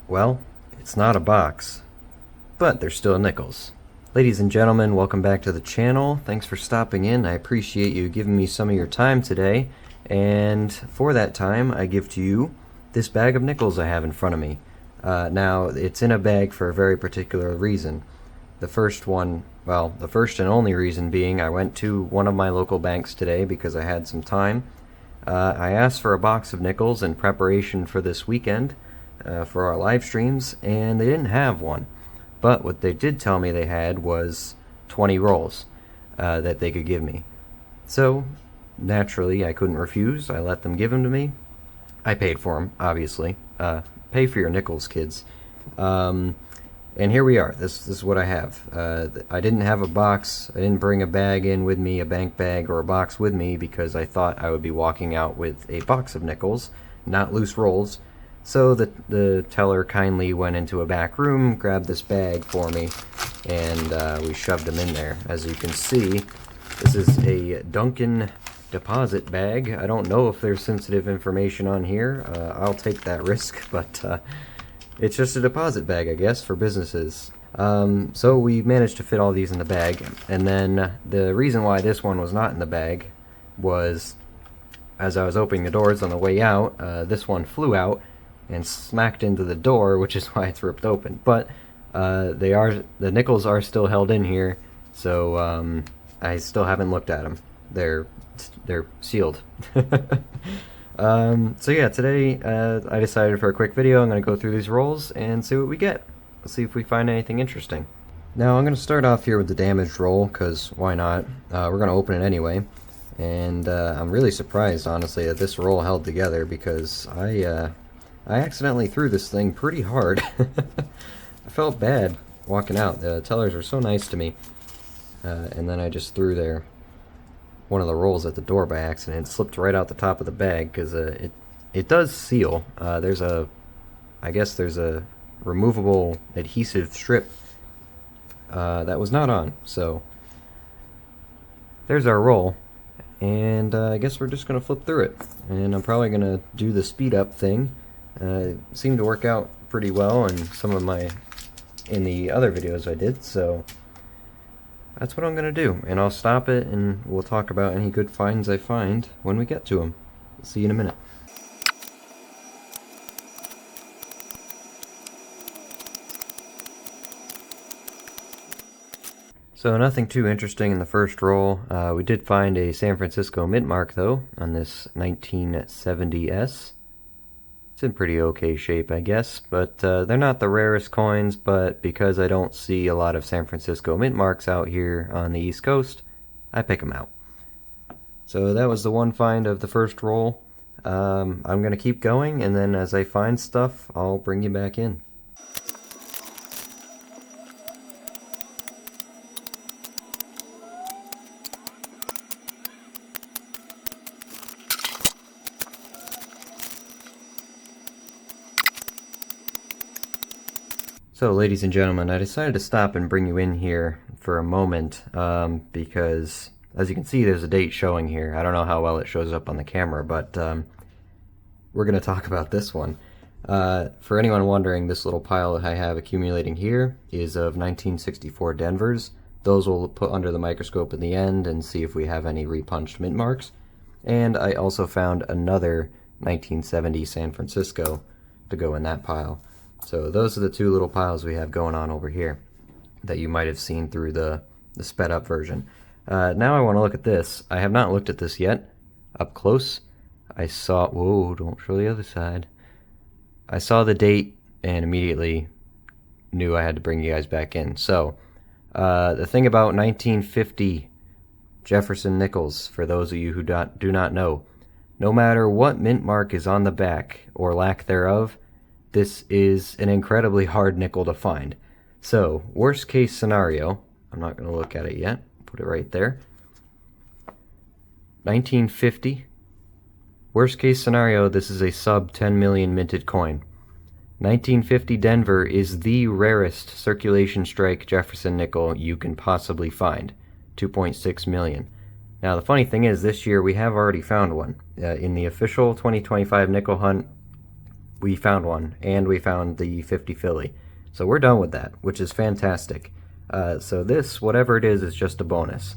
Well, it's not a box, but they're still nickels. Ladies and gentlemen, welcome back to the channel. Thanks for stopping in. I appreciate you giving me some of your time today. And for that time, I give to you this bag of nickels I have in front of me. Now, it's in a bag for a very particular reason. The first and only reason being I went to one of my local banks today because I had some time. I asked for a box of nickels in preparation for this weekend for our live streams, and they didn't have one. But what they did tell me they had was 20 rolls that they could give me. So, naturally, I couldn't refuse. I let them give them to me. I paid for them, obviously. Pay for your nickels, kids. And here we are. This is what I have. I didn't have a box. I didn't bring a bag in with me, a bank bag or a box with me, because I thought I would be walking out with a box of nickels, not loose rolls. So the teller kindly went into a back room, grabbed this bag for me, and we shoved them in there. As you can see, this is a Dunkin deposit bag. I don't know if there's sensitive information on here. I'll take that risk, but it's just a deposit bag, I guess, for businesses. So we managed to fit all these in the bag, and then the reason why this one was not in the bag was, as I was opening the doors on the way out, this one flew out and smacked into the door, which is why it's ripped open. But the nickels are still held in here, so I still haven't looked at them. They're sealed. So yeah, today I decided for a quick video I'm going to go through these rolls and see what we get. Let's see if we find anything interesting. Now I'm going to start off here with the damaged roll, because why not? We're going to open it anyway. And I'm really surprised, honestly, that this roll held together, because I accidentally threw this thing pretty hard. I felt bad walking out. The tellers were so nice to me. And then I just threw one of the rolls at the door by accident. It slipped right out the top of the bag, because it does seal. I guess there's a removable adhesive strip that was not on. So there's our roll. And I guess we're just going to flip through it. And I'm probably going to do the speed up thing. Seemed to work out pretty well in in the other videos I did, so that's what I'm gonna do. And I'll stop it and we'll talk about any good finds I find when we get to them. See you in a minute. So nothing too interesting in the first roll. We did find a San Francisco mint mark though on this 1970s. It's in pretty okay shape, I guess, but they're not the rarest coins, but because I don't see a lot of San Francisco mint marks out here on the East Coast, I pick them out. So that was the one find of the first roll. I'm going to keep going, and then as I find stuff, I'll bring you back in. So, ladies and gentlemen, I decided to stop and bring you in here for a moment because, as you can see, there's a date showing here. I don't know how well it shows up on the camera, but we're going to talk about this one. For anyone wondering, this little pile that I have accumulating here is of 1964 Denvers. Those we'll put under the microscope in the end and see if we have any repunched mint marks. And I also found another 1970 San Francisco to go in that pile. So those are the two little piles we have going on over here that you might have seen through the sped up version. Now I want to look at this. I have not looked at this yet. Up close, I saw, whoa, don't show the other side. I saw the date and immediately knew I had to bring you guys back in. So the thing about 1950 Jefferson nickels, for those of you who do not know, no matter what mint mark is on the back or lack thereof, this is an incredibly hard nickel to find. So, worst case scenario, I'm not going to look at it yet, put it right there. 1950, worst case scenario, this is a sub 10 million minted coin. 1950 Denver is the rarest circulation strike Jefferson nickel you can possibly find, 2.6 million. Now the funny thing is, this year we have already found one. In the official 2025 nickel hunt, we found one, and we found the 50 Philly. So we're done with that, which is fantastic. So this, whatever it is just a bonus.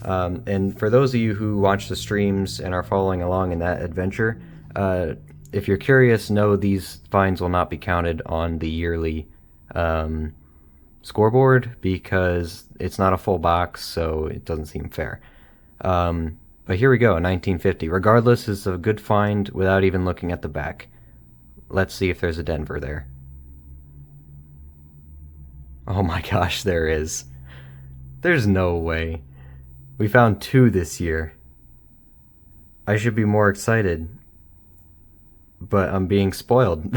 And for those of you who watch the streams and are following along in that adventure, if you're curious, no, these finds will not be counted on the yearly scoreboard because it's not a full box, so it doesn't seem fair. But here we go, 1950. Regardless, is a good find without even looking at the back. Let's see if there's a Denver there. Oh my gosh, there is. There's no way. We found 2 this year. I should be more excited, but I'm being spoiled.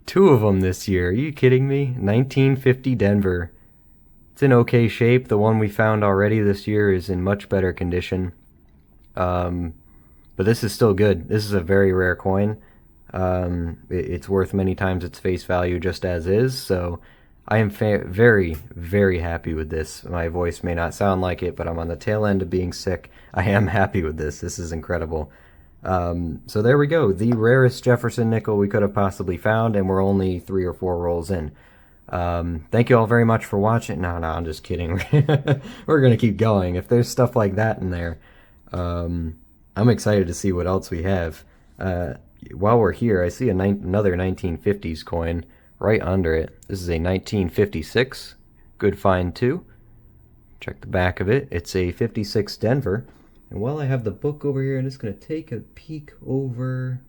2 of them this year. Are you kidding me? 1950 Denver. It's in okay shape. The one we found already this year is in much better condition. But this is still good. This is a very rare coin. It's worth many times its face value just as is, so I am very, very happy with this. My voice may not sound like it, but I'm on the tail end of being sick. I am happy with this. This is incredible. So there we go. The rarest Jefferson nickel we could have possibly found, and we're only 3 or 4 rolls in. Thank you all very much for watching. No, I'm just kidding. We're going to keep going. If there's stuff like that in there, I'm excited to see what else we have. While we're here, I see another 1950s coin right under it. This is a 1956. Good find too. Check the back of it. It's a 56 Denver. And while I have the book over here, I'm just going to take a peek over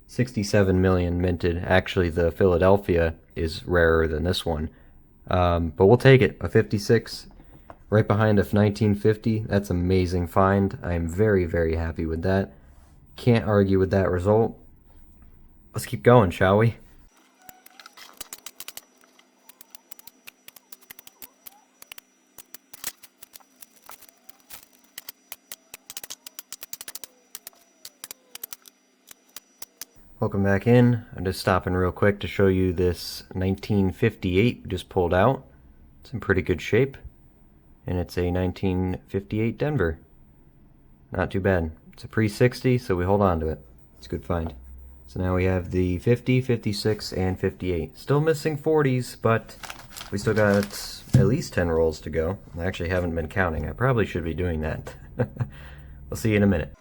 67 million minted. Actually, the Philadelphia is rarer than this one. But we'll take it. A 56 right behind a 1950. That's an amazing find. I am very, very happy with that. Can't argue with that result. Let's keep going, shall we? Welcome back in. I'm just stopping real quick to show you this 1958 we just pulled out. It's in pretty good shape. And it's a 1958 Denver. Not too bad. It's a pre-60, so we hold on to it. It's a good find. So now we have the 50, 56, and 58. Still missing 40s, but we still got at least 10 rolls to go. I actually haven't been counting. I probably should be doing that. We'll see you in a minute.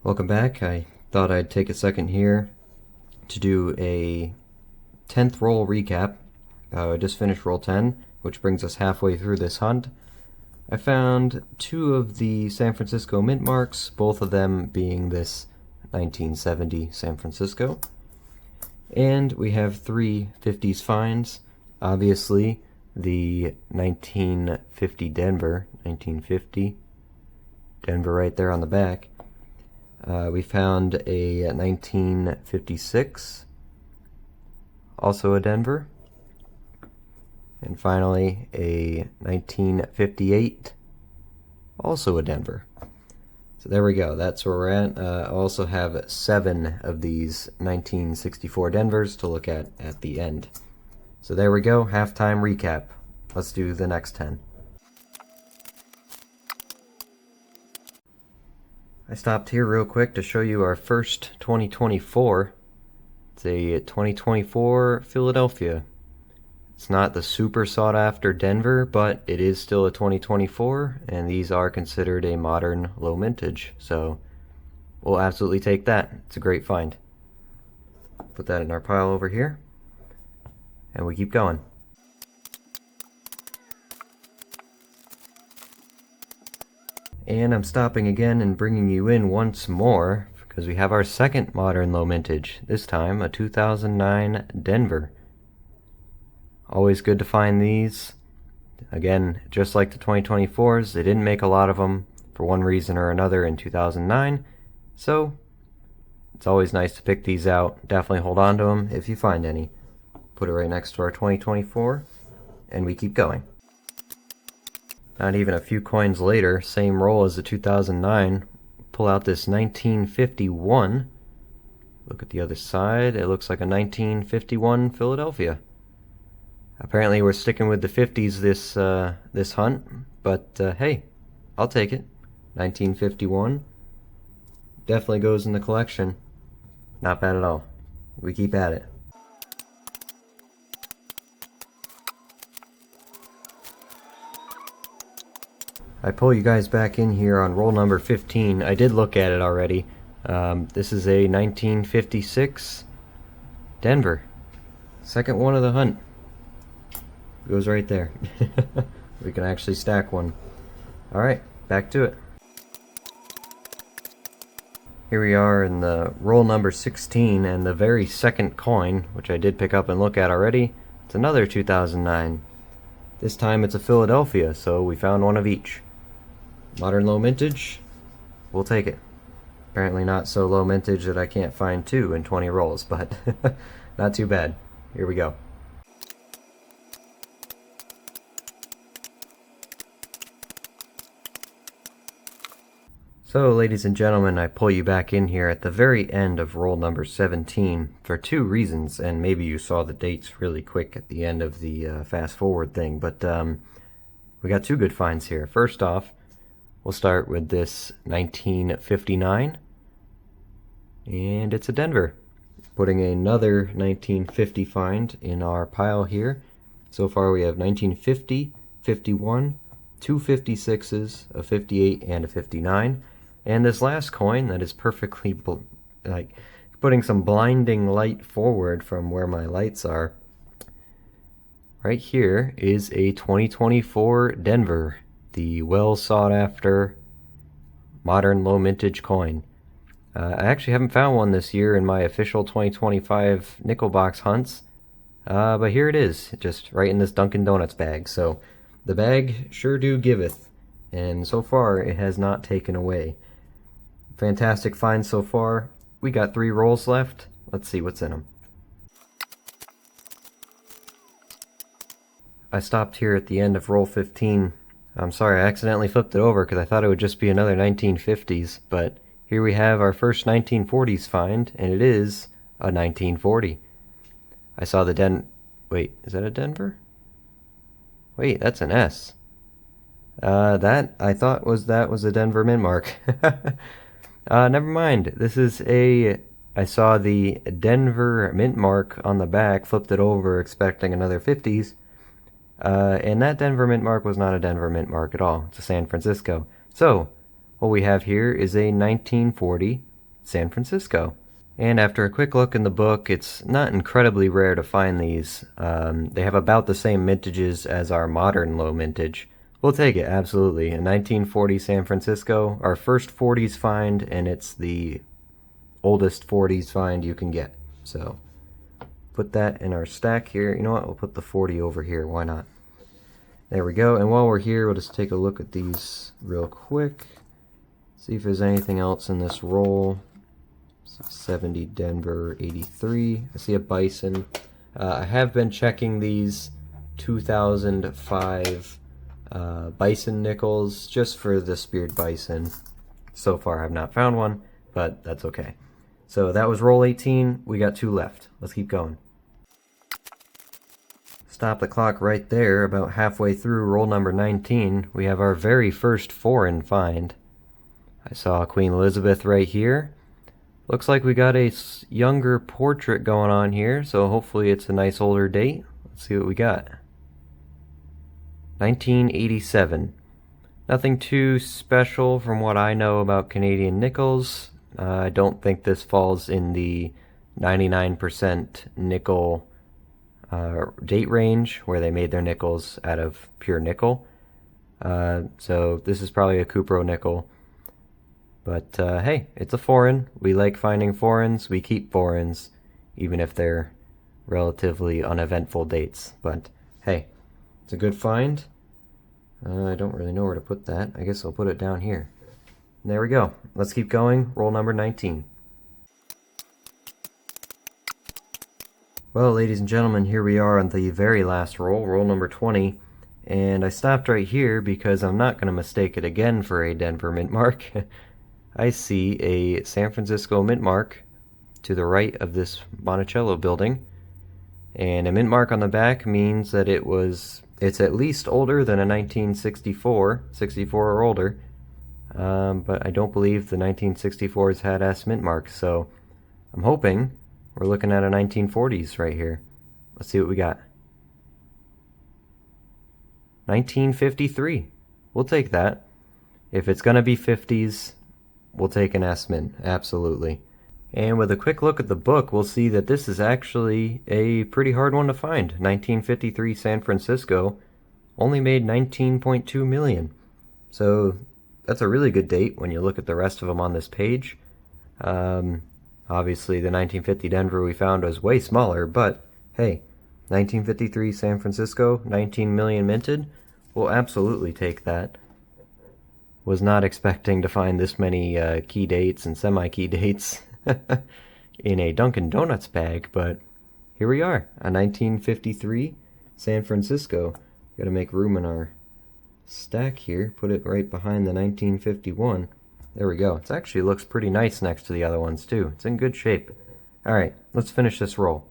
Welcome back. I thought I'd take a second here to do a 10th roll recap. I just finished roll 10, which brings us halfway through this hunt. I found 2 of the San Francisco mint marks, both of them being this 1970 San Francisco. And we have 3 50s finds. Obviously, the 1950 Denver, 1950 Denver right there on the back. We found a 1956, also a Denver. And finally, a 1958, also a Denver. So there we go. That's where we're at. I also have 7 of these 1964 Denvers to look at the end. So there we go. Halftime recap. Let's do the next 10. I stopped here real quick to show you our first 2024. It's a 2024 Philadelphia. It's not the super sought after Denver, but it is still a 2024, and these are considered a modern low mintage, so we'll absolutely take that. It's a great find. Put that in our pile over here, and we keep going. And I'm stopping again and bringing you in once more because we have our second modern low mintage, this time a 2009 Denver. Always good to find these. Again, just like the 2024s, they didn't make a lot of them for one reason or another in 2009, so it's always nice to pick these out. Definitely hold on to them if you find any. Put it right next to our 2024, and we keep going. Not even a few coins later, same roll as the 2009, pull out this 1951. Look at the other side, it looks like a 1951 Philadelphia. Apparently we're sticking with the 50s this hunt. but hey, I'll take it. 1951 definitely goes in the collection. Not bad at all. We keep at it. I pull you guys back in here on roll number 15. I did look at it already. This is a 1956 Denver. Second one of the hunt. Goes right there. We can actually stack one. Alright, back to it. Here we are in the roll number 16, and the very second coin, which I did pick up and look at already, it's another 2009. This time it's a Philadelphia, so we found one of each. Modern low mintage, we'll take it. Apparently not so low mintage that I can't find two in 20 rolls, but not too bad. Here we go. So, ladies and gentlemen, I pull you back in here at the very end of roll number 17 for two reasons, and maybe you saw the dates really quick at the end of the fast forward thing, but we got two good finds here. First off, we'll start with this 1959, and it's a Denver. Putting another 1950 find in our pile here. So far we have 1950, 51, two 56s, a 58, and a 59. And this last coin that is perfectly, like, putting some blinding light forward from where my lights are. Right here is a 2024 Denver, the well sought after modern low mintage coin. I actually haven't found one this year in my official 2025 nickel box hunts, but here it is, just right in this Dunkin' Donuts bag. So the bag sure do giveth, and so far it has not taken away. Fantastic find so far. We got 3 rolls left. Let's see what's in them. I stopped here at the end of roll 15. I'm sorry, I accidentally flipped it over because I thought it would just be another 1950s, but here we have our first 1940s find, and it is a 1940. I saw the wait, is that a Denver? Wait, that's an S. That I thought was a Denver mint mark. Never mind. This is I saw the Denver mint mark on the back, flipped it over expecting another 50s, and that Denver mint mark was not a Denver mint mark at all. It's a San Francisco. So, what we have here is a 1940 San Francisco. And after a quick look in the book, it's not incredibly rare to find these. They have about the same mintages as our modern low mintage. We'll take it, absolutely. A 1940 San Francisco, our first 40s find, and it's the oldest 40s find you can get. So, put that in our stack here. You know what, we'll put the 40 over here, why not? There we go, and while we're here, we'll just take a look at these real quick. See if there's anything else in this roll. 70 Denver 83. I see a bison. I have been checking these 2005 bison nickels just for the speared bison. So far I've not found one, but that's okay. So that was roll 18. We got 2 left. Let's keep going. Stop the clock right there, about halfway through roll number 19. We have our very first foreign find. I saw Queen Elizabeth right here. Looks like we got a younger portrait going on here, so hopefully it's a nice older date. Let's see what we got. 1987. Nothing too special from what I know about Canadian nickels. I don't think this falls in the 99% nickel date range where they made their nickels out of pure nickel. So this is probably a Cupro nickel. But hey, it's a foreign. We like finding foreigns. We keep foreigns, even if they're relatively uneventful dates. But hey, it's a good find. I don't really know where to put that. I guess I'll put it down here. And there we go. Let's keep going. Roll number 19. Well, ladies and gentlemen, here we are on the very last roll, roll number 20. And I stopped right here because I'm not going to mistake it again for a Denver mint mark. I see a San Francisco mint mark to the right of this Monticello building, and a mint mark on the back means that it was It's at least older than a 1964, 64 or older, but I don't believe the 1964s had S mint marks, so I'm hoping we're looking at a 1940s right here. Let's see what we got. 1953. We'll take that. If it's going to be 50s, we'll take an S mint, absolutely. And with a quick look at the book, we'll see that this is actually a pretty hard one to find. 1953 San Francisco only made 19.2 million. So that's a really good date when you look at the rest of them on this page. Obviously, the 1950 Denver we found was way smaller, but hey, 1953 San Francisco, 19 million minted. We'll absolutely take that. Was not expecting to find this many key dates and semi-key dates in a Dunkin' Donuts bag, but here we are, a 1953 San Francisco. Gotta make room in our stack here, put it right behind the 1951. There we go. It actually looks pretty nice next to the other ones too. It's in good shape. Alright, let's finish this roll.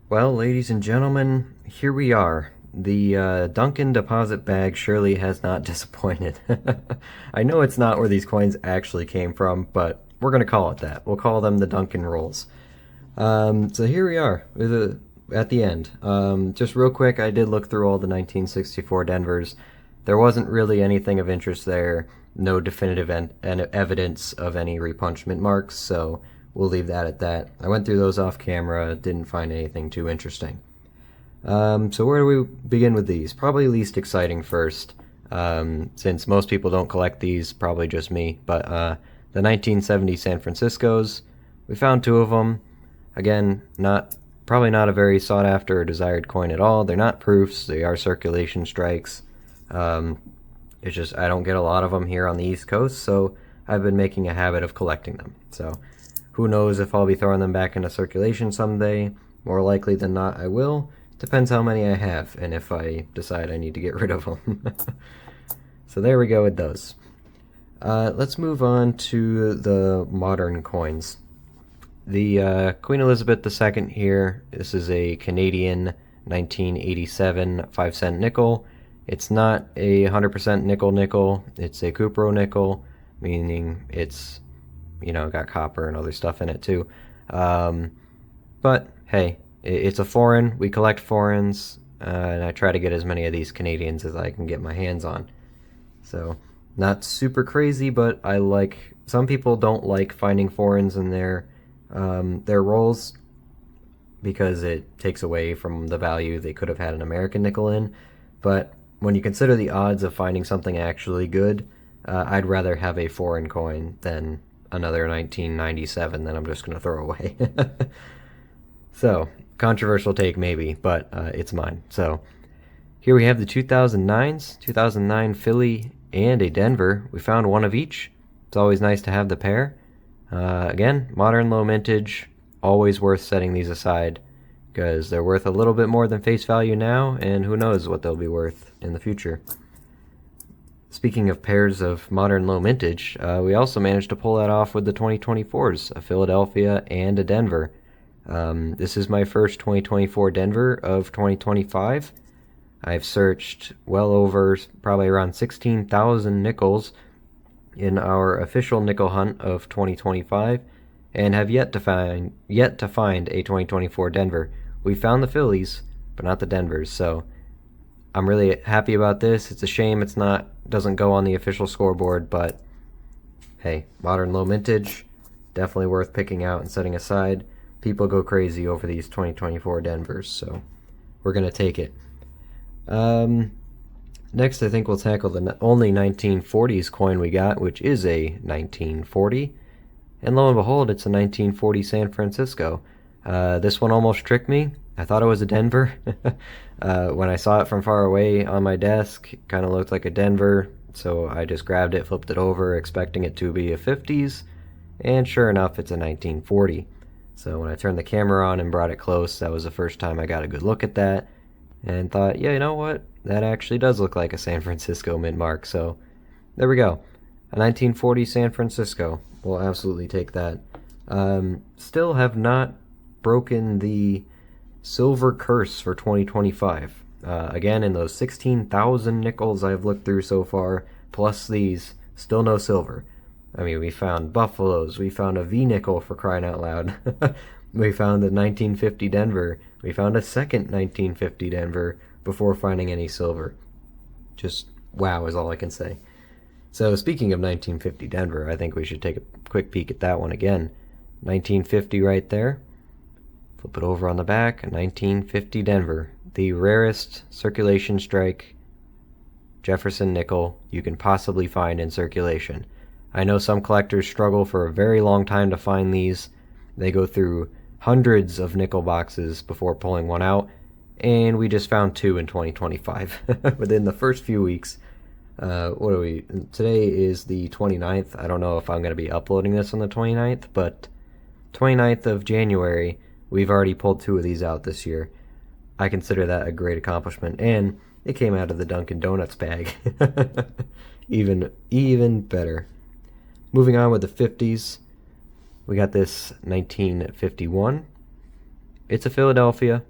Well, ladies and gentlemen, here we are. The Dunkin' deposit bag surely has not disappointed. I know it's not where these coins actually came from, but we're going to call it that. We'll call them the Dunkin' rolls. So here we are at the end. Just real quick, I did look through all the 1964 Denvers. There wasn't really anything of interest there. No definitive evidence of any repunchment marks, so we'll leave that at that. I went through those off camera, didn't find anything too interesting. So where do we begin with these? Probably least exciting first, since most people don't collect these, probably just me, but the 1970 San Franciscos, we found 2 of them. Again, probably not a very sought after or desired coin at all. They're not proofs, they are circulation strikes. It's just I don't get a lot of them here on the East Coast, so I've been making a habit of collecting them. So who knows if I'll be throwing them back into circulation someday. More likely than not I will. Depends how many I have and if I decide I need to get rid of them. So there we go with those. Let's move on to the modern coins. The Queen Elizabeth II here, this is a Canadian 1987 5-cent nickel. It's not a 100% nickel, it's a cupro nickel, meaning it's, got copper and other stuff in it too. But hey, it's a foreign, we collect foreigns, and I try to get as many of these Canadians as I can get my hands on. So, not super crazy, but some people don't like finding foreigns in their rolls because it takes away from the value they could have had an American nickel in. But when you consider the odds of finding something actually good, I'd rather have a foreign coin than another 1997 that I'm just going to throw away. So, controversial take maybe, but it's mine. So, here we have the 2009s, 2009 Philly and a Denver. We found one of each. It's always nice to have the pair. Again, modern low mintage, always worth setting these aside because they're worth a little bit more than face value now, and who knows what they'll be worth in the future. Speaking of pairs of modern low mintage, we also managed to pull that off with the 2024s, a Philadelphia and a Denver. This is my first 2024 Denver of 2025. I've searched well over probably around 16,000 nickels in our official nickel hunt of 2025 and have yet to find a 2024 Denver. We found the Phillies, but not the Denvers, so I'm really happy about this. It's a shame doesn't go on the official scoreboard, but hey, modern low mintage, definitely worth picking out and setting aside. People go crazy over these 2024 Denvers, so we're going to take it. Next, I think we'll tackle the only 1940s coin we got, which is a 1940. And lo and behold, it's a 1940 San Francisco. This one almost tricked me. I thought it was a Denver. When I saw it from far away on my desk, it kind of looked like a Denver, so I just grabbed it, flipped it over, expecting it to be a 50s, and sure enough, it's a 1940. So when I turned the camera on and brought it close, that was the first time I got a good look at that, and thought, yeah, you know what? That actually does look like a San Francisco mint mark, so there we go. A 1940 San Francisco. We'll absolutely take that. Still have not broken the Silver Curse for 2025. Again, in those 16,000 nickels I've looked through so far, plus these, still no silver. I mean, we found Buffaloes, we found a V-nickel for crying out loud. We found the 1950 Denver, we found a second 1950 Denver before finding any silver. Just wow is all I can say. So speaking of 1950 Denver, I think we should take a quick peek at that one again. 1950 right there. Flip it over on the back, 1950 Denver. The rarest circulation strike Jefferson nickel you can possibly find in circulation. I know some collectors struggle for a very long time to find these. They go through hundreds of nickel boxes before pulling one out, and we just found two in 2025 within the first few weeks. What are we? Today is the 29th. I don't know if I'm going to be uploading this on the 29th, but 29th of January, we've already pulled two of these out this year. I consider that a great accomplishment, and it came out of the Dunkin' Donuts bag. even better. Moving on with the 50s, we got this 1951. It's a Philadelphia.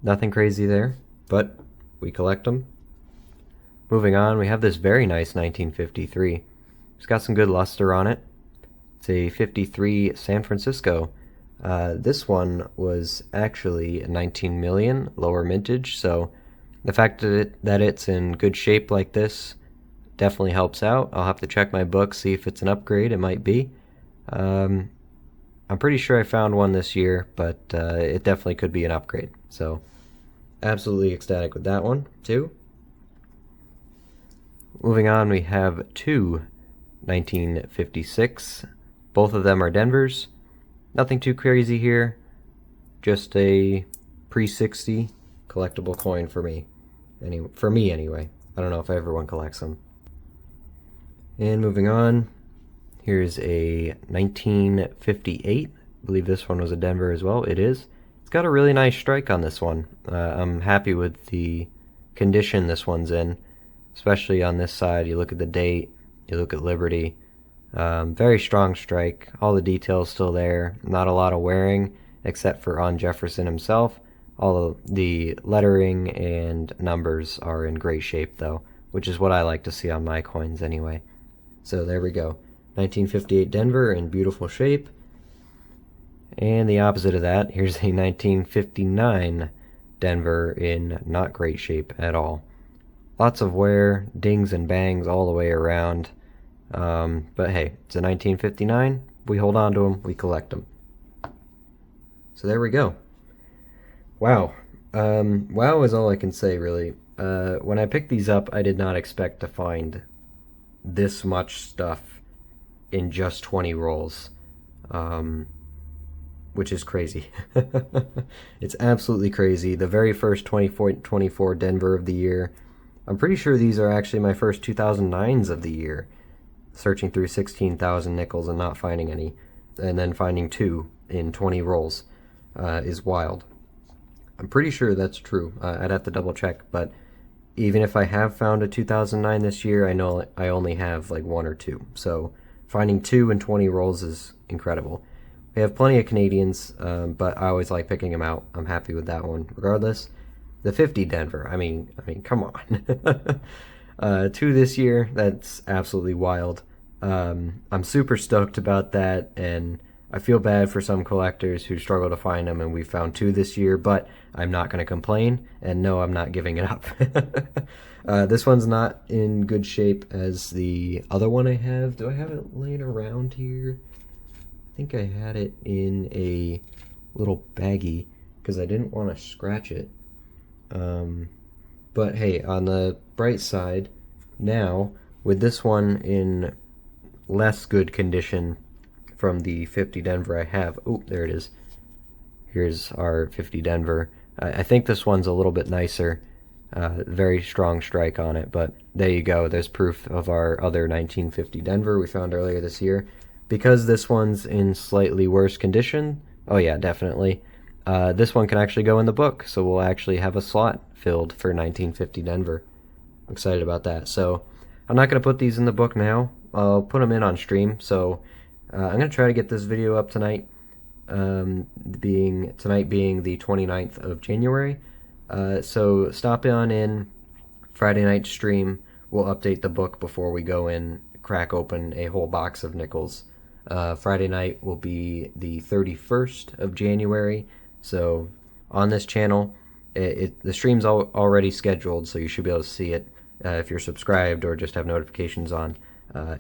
Nothing crazy there, but we collect them. Moving on, we have this very nice 1953. It's got some good luster on it. It's a 53 San Francisco. This one was actually a 19 million, lower mintage, so the fact that it's in good shape like this definitely helps out. I'll have to check my book, see if it's an upgrade. It might be. I'm pretty sure I found one this year, but it definitely could be an upgrade. So absolutely ecstatic with that one, too. Moving on, we have two 1956. Both of them are Denvers. Nothing too crazy here. Just a pre-60 collectible coin for me. For me, anyway. I don't know if everyone collects them. And moving on, here's a 1958. I believe this one was a Denver as well. It is. It's got a really nice strike on this one. I'm happy with the condition this one's in, especially on this side. You look at the date, you look at Liberty. Very strong strike. All the details still there. Not a lot of wearing, except for on Jefferson himself. All of the lettering and numbers are in great shape, though, which is what I like to see on my coins anyway. So there we go. 1958 Denver in beautiful shape. And the opposite of that, here's a 1959 Denver in not great shape at all. Lots of wear, dings and bangs all the way around. But hey, it's a 1959. We hold on to them, we collect them. So there we go. Wow. Wow is all I can say, really. When I picked these up, I did not expect to find this much stuff in just 20 rolls. Which is crazy. It's absolutely crazy. The very first 24 Denver of the year. I'm pretty sure these are actually my first 2009s of the year. Searching through 16,000 nickels and not finding any. And then finding two in 20 rolls is wild. I'm pretty sure that's true. I'd have to double check, but even if I have found a 2009 this year, I know I only have like one or two. So finding two in 20 rolls is incredible. We have plenty of Canadians, but I always like picking them out. I'm happy with that one. Regardless, the 50 Denver. I mean, come on. Two this year. That's absolutely wild. I'm super stoked about that, and I feel bad for some collectors who struggle to find them, and we found two this year, but I'm not going to complain, and no, I'm not giving it up. This one's not in good shape as the other one I have. Do I have it laying around here? I think I had it in a little baggie because I didn't want to scratch it. But hey, on the bright side, now with this one in less good condition from the 50 Denver I have. Oh, there it is. Here's our 50 Denver. I think this one's a little bit nicer. Very strong strike on it, but there you go. There's proof of our other 1950 Denver we found earlier this year. Because this one's in slightly worse condition, oh yeah, definitely, this one can actually go in the book, so we'll actually have a slot filled for 1950 Denver. I'm excited about that. So I'm not going to put these in the book now. I'll put them in on stream, so I'm going to try to get this video up tonight. tonight being the 29th of January. So stop on in Friday night stream. We'll update the book before we go in, crack open a whole box of nickels. Friday night will be the 31st of January. So on this channel, the stream's already scheduled, so you should be able to see it if you're subscribed or just have notifications on.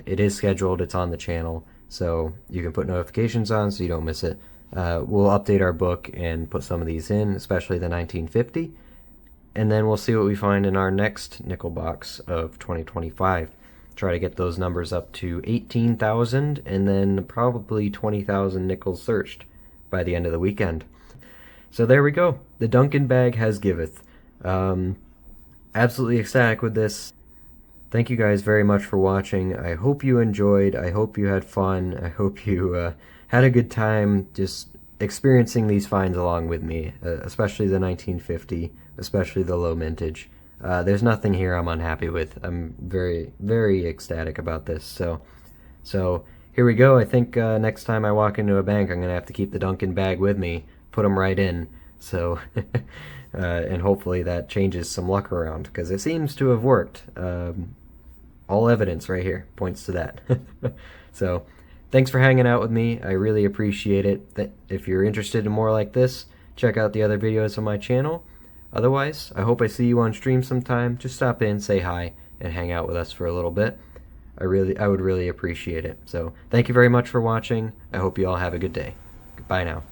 It is scheduled, it's on the channel, so you can put notifications on so you don't miss it. We'll update our book and put some of these in, especially the 1950, and then we'll see what we find in our next nickel box of 2025. Try to get those numbers up to 18,000 and then probably 20,000 nickels searched by the end of the weekend. So there we go. The Dunkin bag has giveth. Absolutely ecstatic with this. Thank you guys very much for watching. I hope you enjoyed. I hope you had fun. I hope you had a good time just experiencing these finds along with me, especially the 1950, especially the low mintage. There's nothing here I'm unhappy with. I'm very, very ecstatic about this. So here we go. I think next time I walk into a bank, I'm going to have to keep the Dunkin bag with me, put them right in. So, and hopefully that changes some luck around, because it seems to have worked. All evidence right here points to that. So, thanks for hanging out with me. I really appreciate it. If you're interested in more like this, check out the other videos on my channel. Otherwise, I hope I see you on stream sometime. Just stop in, say hi, and hang out with us for a little bit. I would really appreciate it. So, thank you very much for watching. I hope you all have a good day. Goodbye now.